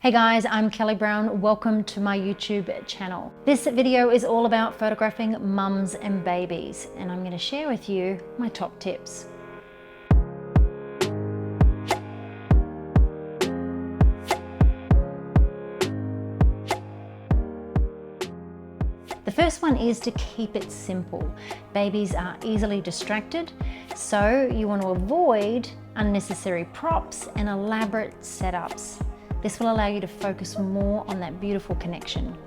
Hey guys, I'm Kelly Brown. Welcome to my YouTube channel. This video is all about photographing mums and babies, and I'm going to share with you my top tips. The first one is to keep it simple. Babies are easily distracted, so you want to avoid unnecessary props and elaborate setups. This will allow you to focus more on that beautiful connection.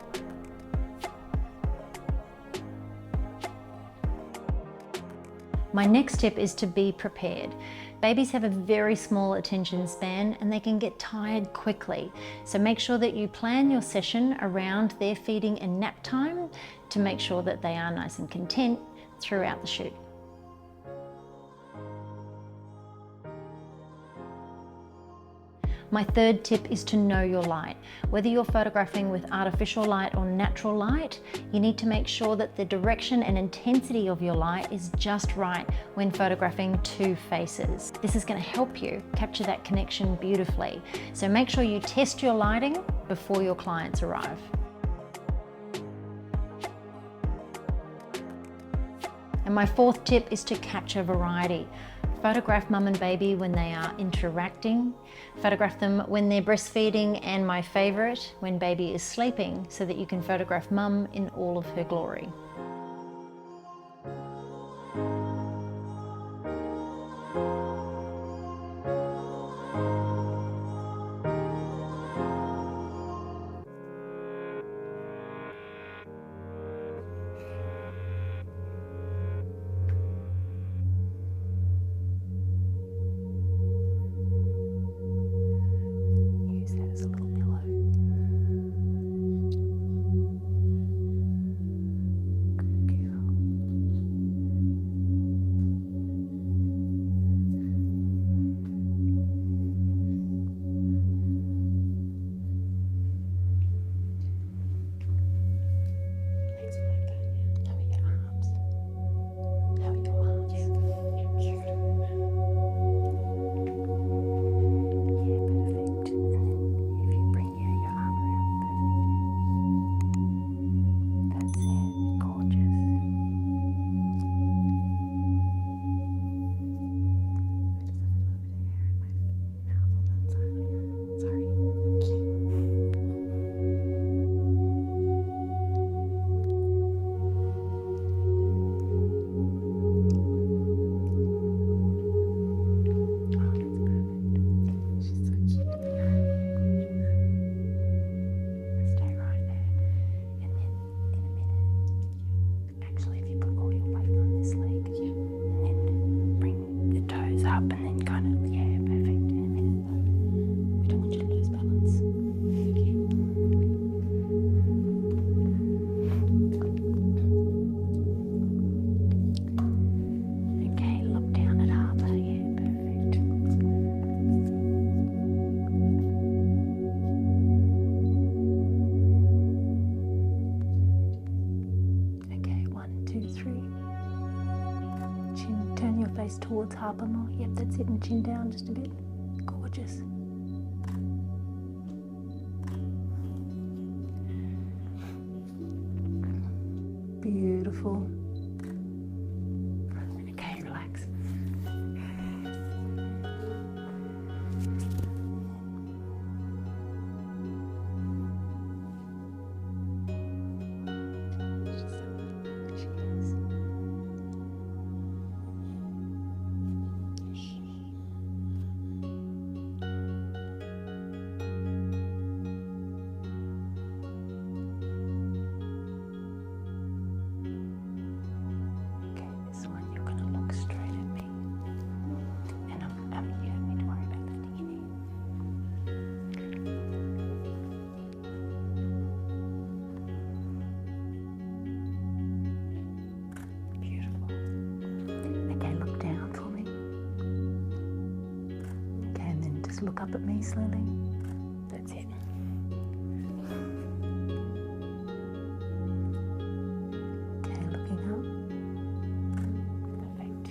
My next tip is to be prepared. Babies have a very small attention span and they can get tired quickly. So make sure that you plan your session around their feeding and nap time to make sure that they are nice and content throughout the shoot. My third tip is to know your light. Whether you're photographing with artificial light or natural light, you need to make sure that the direction and intensity of your light is just right when photographing two faces. This is going to help you capture that connection beautifully. So make sure you test your lighting before your clients arrive. And my fourth tip is to capture variety. Photograph mum and baby when they are interacting. Photograph them when they're breastfeeding, and my favorite, when baby is sleeping, so that you can photograph mum in all of her glory. Up and then kind of, yeah, perfect, in a minute though. We don't want you to lose balance. Okay, look down at Harper, yeah, perfect. Okay, 1, 2, 3. Chin, turn your face towards Harper more. Yep, that's it, and chin down just a bit. Gorgeous. Beautiful. Okay, relax. Look up at me slowly. That's it. Okay, looking up. Perfect.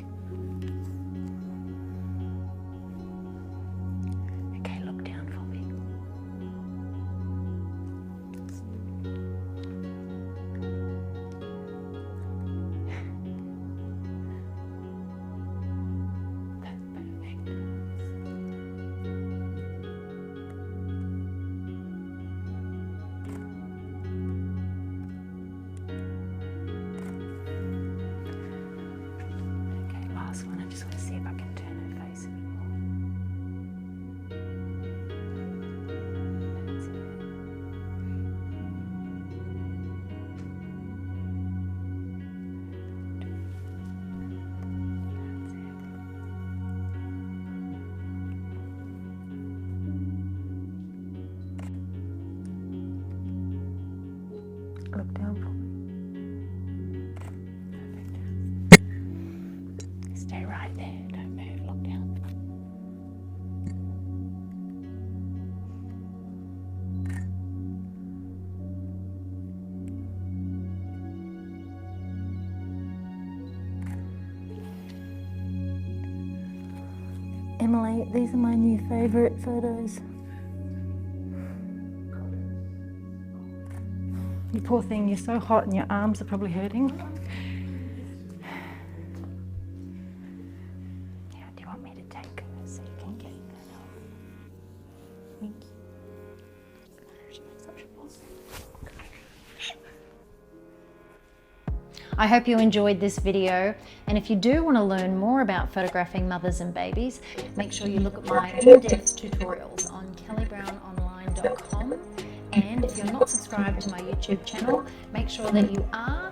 Okay, look down for me. Look down for me. Stay right there. Don't move. Look down. Emily, these are my new favourite photos. You poor thing, you're so hot and your arms are probably hurting. Yeah, do you want me to take her so you can get her? Thank you. I hope you enjoyed this video, and if you do want to learn more about photographing mothers and babies, make sure you look at my in-depth tutorials on kellybrownonline.com. And if you're not subscribed to my YouTube channel, make sure that you are.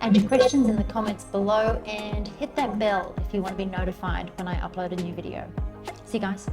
Add your questions in the comments below and hit that bell if you want to be notified when I upload a new video. See you guys.